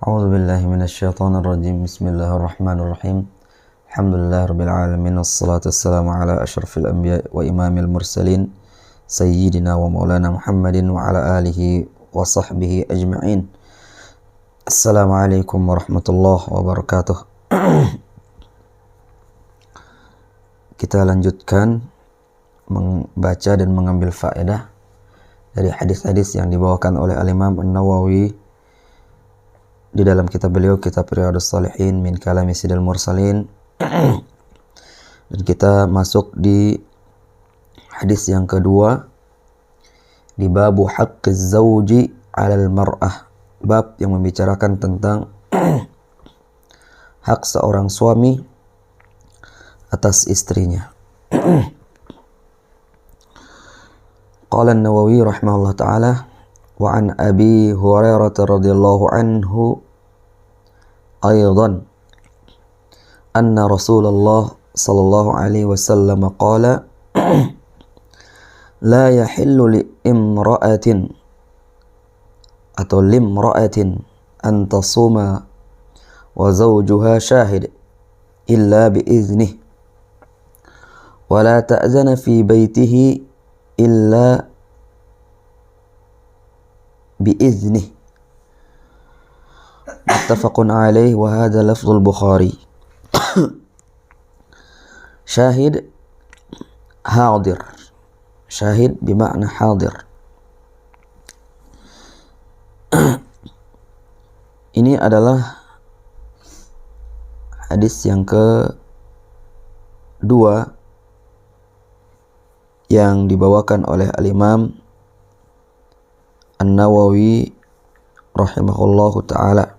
A'udzu billahi minasyaitonir rajim. Bismillahirrahmanirrahim. Alhamdulillahirabbil alamin wassalatu wassalamu ala asyrafil anbiya wa imamil mursalin sayyidina wa maulana Muhammadin wa ala alihi wa sahbihi ajma'in. Assalamualaikum warahmatullahi wabarakatuh. Kita lanjutkan membaca dan mengambil faedah dari hadis-hadis yang dibawakan oleh Al-Imam An-Nawawi di dalam kitab beliau, kitab Riyadhus Shalihin min kalami Sayyidil Mursalin. Dan kita masuk di hadis yang kedua di babu haqqiz zawji 'alal mar'ah, bab yang membicarakan tentang hak seorang suami atas istrinya. Qala An-Nawawi rahimahullah ta'ala wa an Abi Hurairah radhiyallahu anhu aidan anna Rasulullah sallallahu alaihi wasallam qala la yahillu li imra'atin atau limra'atin an tasuma wa zawjuha shahid illa bi iznihi wa la ta'zana fi baytihi illa biiznih. Muttafaqun alaih wa hadha lafzul Bukhari. Syahid hadir. Syahid bermakna hadir. Ini adalah hadis yang kedua yang dibawakan oleh Al-Imam An-Nawawi rahimahullahu ta'ala.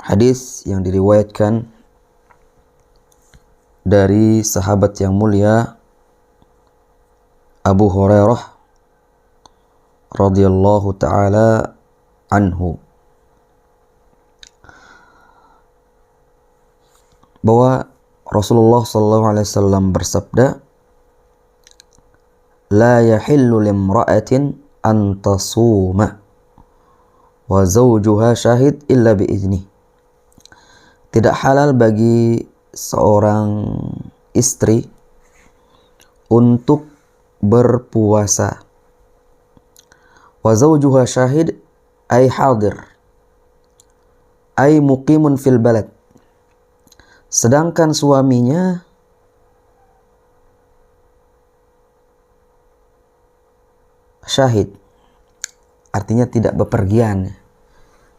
Hadis yang diriwayatkan dari sahabat yang mulia Abu Hurairah radhiyallahu ta'ala anhu, bahwa Rasulullah sallallahu alaihi wasallam bersabda, la yahillu limra'atin an tasuma wa zawjuha syahid illa biizni. Tidak halal bagi seorang istri untuk berpuasa. Wa zawjuha syahid ay hadir ay muqimun fil balad, sedangkan suaminya syahid, artinya tidak bepergian,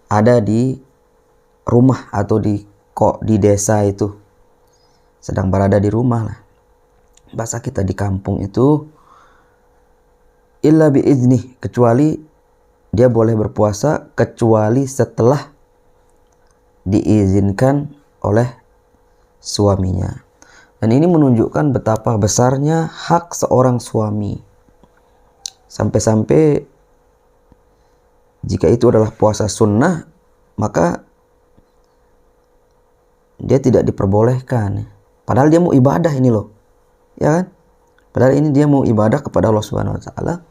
ada di rumah atau di desa itu, sedang berada di rumah lah. Bahasa kita di kampung itu illa biizni, kecuali dia boleh berpuasa kecuali setelah diizinkan oleh suaminya. Dan ini menunjukkan betapa besarnya hak seorang suami. Sampai-sampai jika itu adalah puasa sunnah, maka dia tidak diperbolehkan. Padahal dia mau ibadah ini loh, ya kan? Padahal ini dia mau ibadah kepada Allah Subhanahu Wa Taala.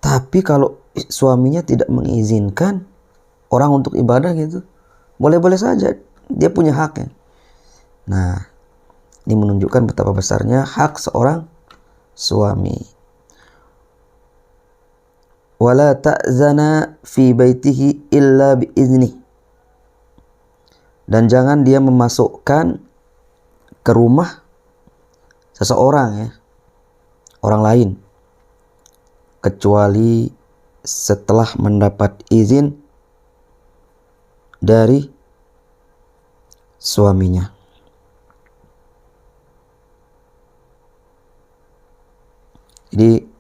Tapi kalau suaminya tidak mengizinkan orang untuk ibadah gitu, boleh-boleh saja, dia punya haknya. Nah, ini menunjukkan betapa besarnya hak seorang suami. Wala ta'zana fi baitihi illa biizni, dan jangan dia memasukkan ke rumah seseorang, ya, orang lain, kecuali setelah mendapat izin dari suaminya. Jadi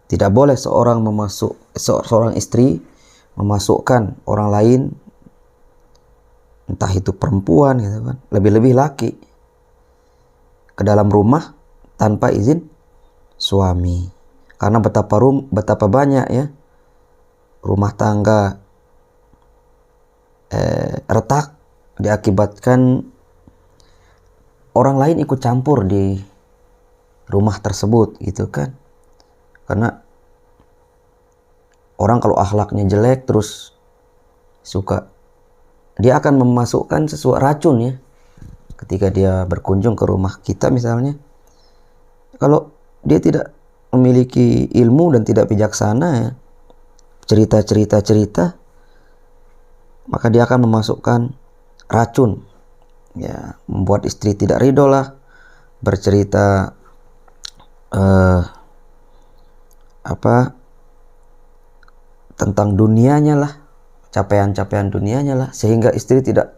tidak boleh seorang istri memasukkan orang lain, entah itu perempuan gitu kan, lebih-lebih laki, ke dalam rumah tanpa izin suami. Karena betapa banyak, ya, rumah tangga retak diakibatkan orang lain ikut campur di rumah tersebut gitu kan. Karena orang kalau akhlaknya jelek terus dia akan memasukkan sesuatu racun ya. Ketika dia berkunjung ke rumah kita misalnya, kalau dia tidak memiliki ilmu dan tidak bijaksana ya, cerita, maka dia akan memasukkan racun ya, membuat istri tidak ridho lah, bercerita tentang dunianya lah, capaian-capaian dunianya lah, sehingga istri tidak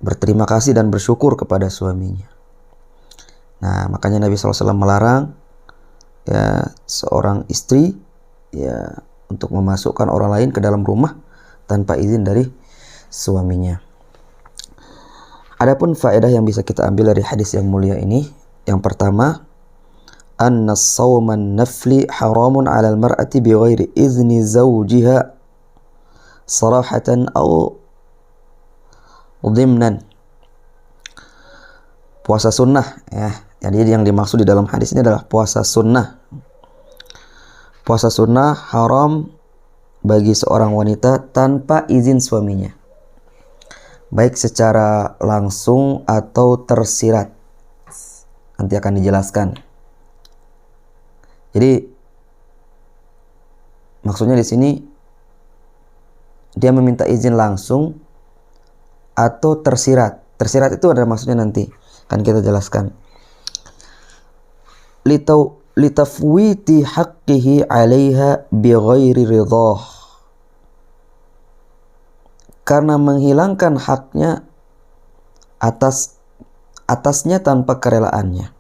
berterima kasih dan bersyukur kepada suaminya. Nah, makanya Nabi SAW melarang ya seorang istri ya untuk memasukkan orang lain ke dalam rumah tanpa izin dari suaminya. Adapun faedah yang bisa kita ambil dari hadis yang mulia ini, yang pertama, anna as-sawman nafli haramun 'ala al-mar'ati bighairi izni zawjiha sarahatan aw dhimnan. Puasa sunnah ya. Jadi yang dimaksud di dalam hadis ini adalah puasa sunnah. Puasa sunnah haram bagi seorang wanita tanpa izin suaminya, baik secara langsung atau tersirat. Nanti akan dijelaskan. Jadi maksudnya di sini dia meminta izin langsung atau tersirat. Tersirat itu ada maksudnya nanti akan kita jelaskan. Litafwiti haqqihi 'alaiha bighairi ridhah. Karena menghilangkan haknya atasnya tanpa kerelaannya.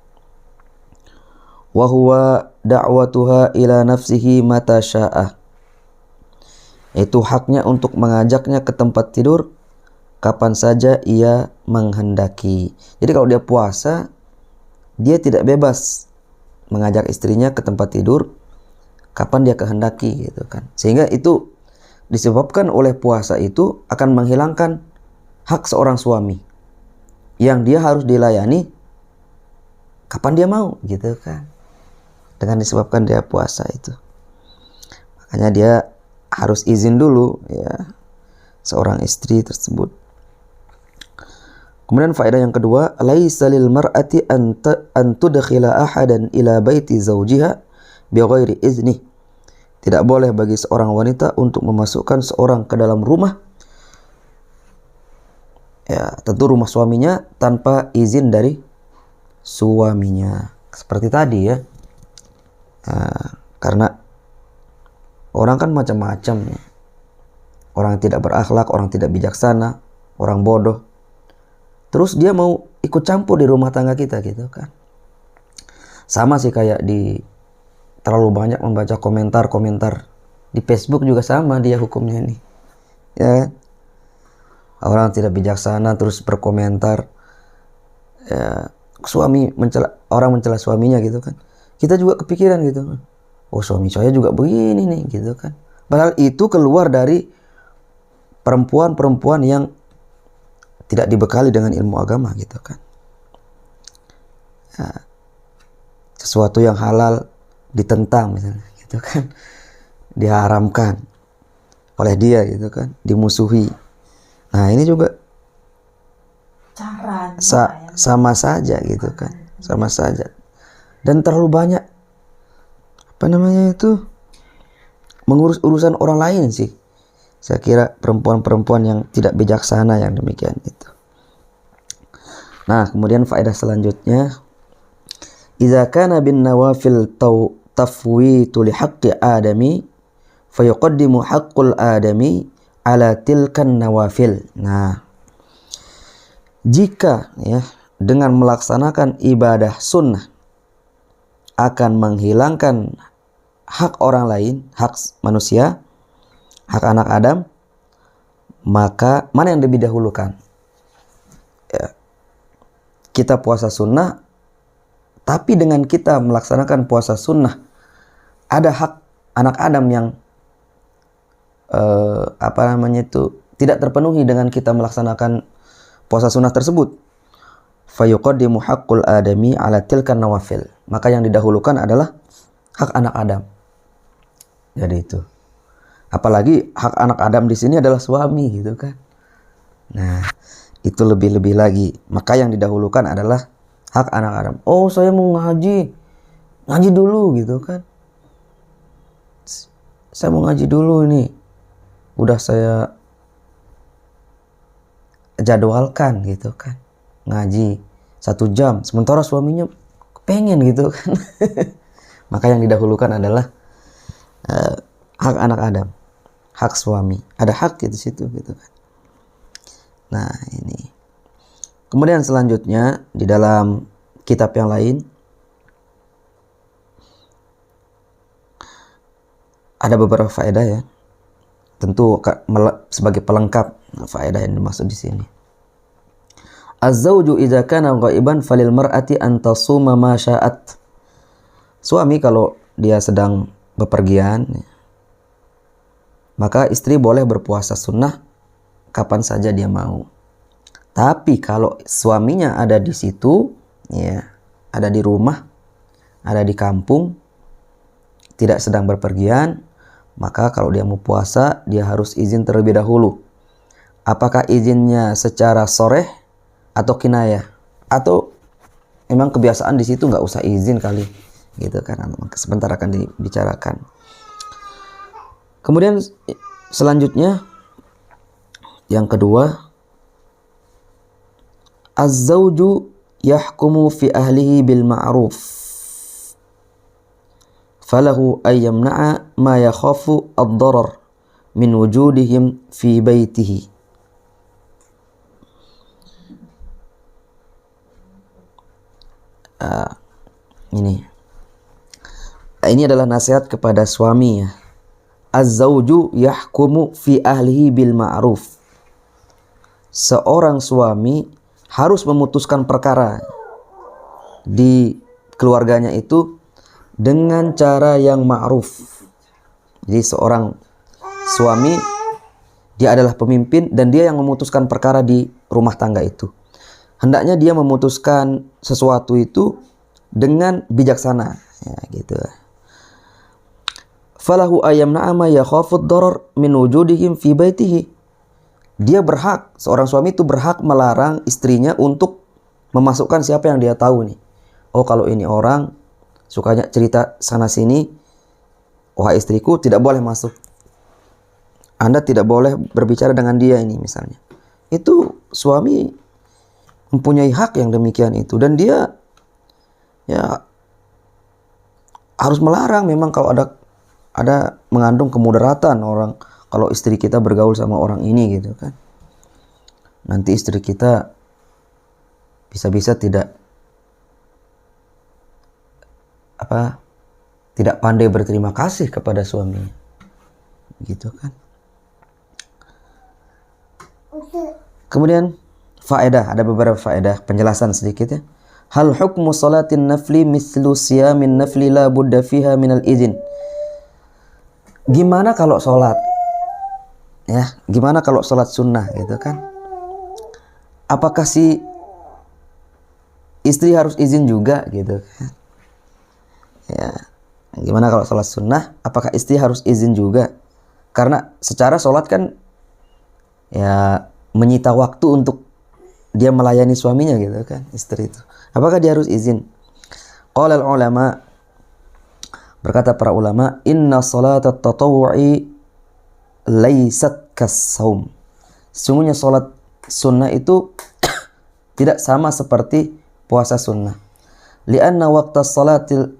Wa huwa da'watuha ila nafsihi mata syaa. Itu haknya untuk mengajaknya ke tempat tidur kapan saja ia menghendaki. Jadi kalau dia puasa, dia tidak bebas mengajak istrinya ke tempat tidur kapan dia kehendaki gitu kan. Sehingga itu disebabkan oleh puasa itu akan menghilangkan hak seorang suami yang dia harus dilayani kapan dia mau gitu kan, dengan disebabkan dia puasa itu. Makanya dia harus izin dulu ya seorang istri tersebut. Kemudian faedah yang kedua, laisa lil mar'ati an tudkhila ahadan ila baiti zawjiha bighairi izni. Tidak boleh bagi seorang wanita untuk memasukkan seorang ke dalam rumah, ya tentu rumah suaminya, tanpa izin dari suaminya. Seperti tadi ya. Karena orang kan macam-macam ya. Orang yang tidak berakhlak, orang tidak bijaksana, orang bodoh. Terus dia mau ikut campur di rumah tangga kita gitu kan. Sama sih kayak terlalu banyak membaca komentar-komentar di Facebook juga sama dia hukumnya ini. Ya. Orang tidak bijaksana terus berkomentar. Ya, orang mencela suaminya gitu kan. Kita juga kepikiran gitu. Oh, suami saya juga begini nih gitu kan. Padahal itu keluar dari perempuan-perempuan yang tidak dibekali dengan ilmu agama gitu kan. Ya, sesuatu yang halal ditentang misalnya gitu kan, diharamkan oleh dia gitu kan, dimusuhi. Nah ini juga caranya sama saja gitu kan, sama saja. Dan terlalu banyak mengurus urusan orang lain sih. Saya kira perempuan-perempuan yang tidak bijaksana yang demikian itu. Nah kemudian faedah selanjutnya, idza kana bin nawafil tafwitu li haqqi adami fayuqaddimu haqqul adami ala tilkan nawafil. Nah, jika ya dengan melaksanakan ibadah sunnah akan menghilangkan hak orang lain, hak manusia, hak anak Adam, maka mana yang lebih dahulukan? Ya, kita puasa sunnah, tapi dengan kita melaksanakan puasa sunnah ada hak anak Adam yang tidak terpenuhi dengan kita melaksanakan puasa sunnah tersebut. Fayuqaddimu haqqul adami ala tilkan nawafil. Maka yang didahulukan adalah hak anak Adam. Jadi itu. Apalagi hak anak Adam di sini adalah suami gitu kan. Nah, itu lebih-lebih lagi. Maka yang didahulukan adalah hak anak Adam. Oh, saya mau ngaji. Ngaji dulu gitu kan. Saya mau ngaji dulu ini. Udah saya jadwalkan gitu kan. Ngaji 1 jam. Sementara suaminya pengen gitu kan. Maka yang didahulukan adalah hak anak Adam. Hak suami. Ada hak di situ gitu kan. Nah, ini. Kemudian selanjutnya di dalam kitab yang lain ada beberapa faedah ya. Tentu sebagai pelengkap faedah yang dimaksud di sini. Az-zawju idza kana ghaiban falil mar'ati an tasuma ma sya'at. Suami kalau dia sedang bepergian, maka istri boleh berpuasa sunnah kapan saja dia mau. Tapi kalau suaminya ada di situ, ya, ada di rumah, ada di kampung, tidak sedang berpergian, maka kalau dia mau puasa, dia harus izin terlebih dahulu. Apakah izinnya secara soreh atau kinayah? Atau memang kebiasaan di situ nggak usah izin kali, gitu kan? Sebentar akan dibicarakan. Kemudian selanjutnya, yang kedua, az-zawju yahkumu fi ahlihi bil ma'ruf falahu ay yamna'a ma yakhafu ad-darar min wujudihim fi baitihi. Ini adalah nasihat kepada suami ya. Az-zawju yahkumu fi ahlihi bil ma'ruf. Seorang suami harus memutuskan perkara di keluarganya itu dengan cara yang ma'ruf. Jadi seorang suami, dia adalah pemimpin dan dia yang memutuskan perkara di rumah tangga itu. Hendaknya dia memutuskan sesuatu itu dengan bijaksana, ya gitu. Falahu ayyamna'a ma yakhafud darar min wujudihim fi baitihi. Dia berhak, seorang suami itu berhak melarang istrinya untuk memasukkan siapa yang dia tahu nih. Oh, kalau ini orang sukanya cerita sana sini, wahai istriku tidak boleh masuk. Anda tidak boleh berbicara dengan dia ini misalnya. Itu suami mempunyai hak yang demikian itu, dan dia ya harus melarang. Memang kalau ada mengandung kemudaratan orang kalau istri kita bergaul sama orang ini gitu kan. Nanti istri kita bisa-bisa tidak pandai berterima kasih kepada suaminya. Gitu kan. Kemudian faedah, ada beberapa faedah, penjelasan sedikit ya. Hal hukmu salatin nafli mislu siyamin nafli la budda fiha minal izin. Gimana kalau sholat? Ya, gimana kalau sholat sunnah gitu kan? Apakah si istri harus izin juga gitu kan? Ya, gimana kalau sholat sunnah? Apakah istri harus izin juga? Karena secara sholat kan ya menyita waktu untuk dia melayani suaminya gitu kan, istri itu. Apakah dia harus izin? Qala al-ulama, berkata para ulama, inna salatat tatawwu'i laysat kas-saum. Sesungguhnya salat sunnah itu tidak sama seperti puasa sunnah. Lianna waqta salatil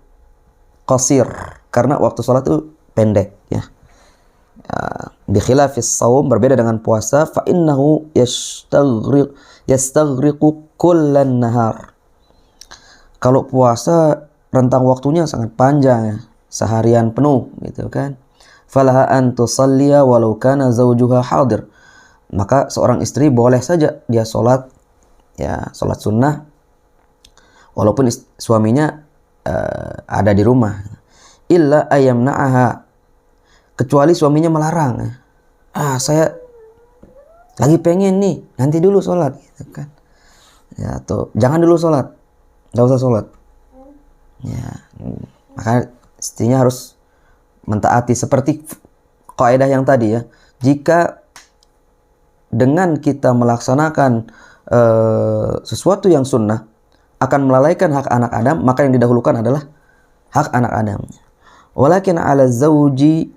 qasir, karena waktu salat itu pendek ya. Bi khilafis saum, berbeda dengan puasa, fa innahu yastaghriqu kullan nahar. Kalau puasa rentang waktunya sangat panjang ya, seharian penuh gitu kan. Falaha an tusalliya walau kana zawjuha hadir. Maka seorang istri boleh saja dia sholat ya, sholat sunnah walaupun suaminya ada di rumah. Illa ayyamna'aha, kecuali suaminya melarang. Saya lagi pengen nih, nanti dulu sholat gitu kan. Ya, atau jangan dulu sholat, nggak usah sholat. Ya, maka istrinya harus mentaati. Seperti kaidah yang tadi ya, jika dengan kita melaksanakan sesuatu yang sunnah akan melalaikan hak anak Adam, maka yang didahulukan adalah hak anak Adam. Walakin ala zawji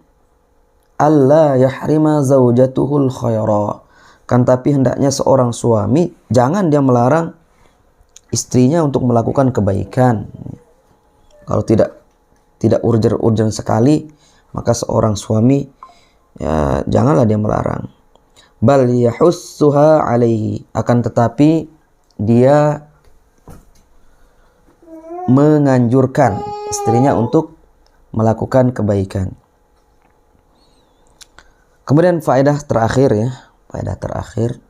alla yahrima zawjatuhul khaira. Kan tapi hendaknya seorang suami jangan dia melarang istrinya untuk melakukan kebaikan. Kalau tidak urgen sekali, maka seorang suami ya janganlah dia melarang. Bal yahussuha alaihi, akan tetapi dia menganjurkan istrinya untuk melakukan kebaikan. Kemudian faedah terakhir ya, faedah terakhir.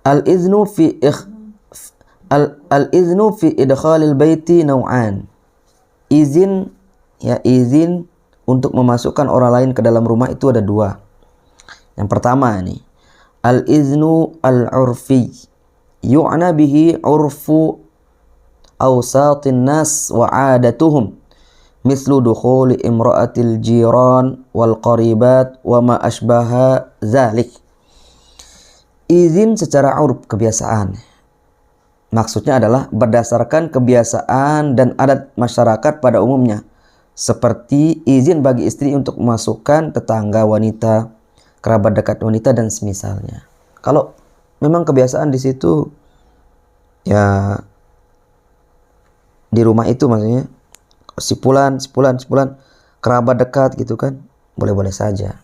Al-iznu fi idkhalil baiti naw'an. Izin untuk memasukkan orang lain ke dalam rumah itu ada dua. Yang pertama nih, al-iznu al-urfi. Yu'na bihi urfu awsatin nas wa 'adatuhum. Mislu dukhuli imra'atil jiran wal qaribat wa ma ashbaha zalik. Izin secara urf, kebiasaan. Maksudnya adalah berdasarkan kebiasaan dan adat masyarakat pada umumnya. Seperti izin bagi istri untuk memasukkan tetangga wanita, kerabat dekat wanita dan semisalnya. Kalau memang kebiasaan di situ ya di rumah itu maksudnya sipulan kerabat dekat gitu kan, boleh-boleh saja.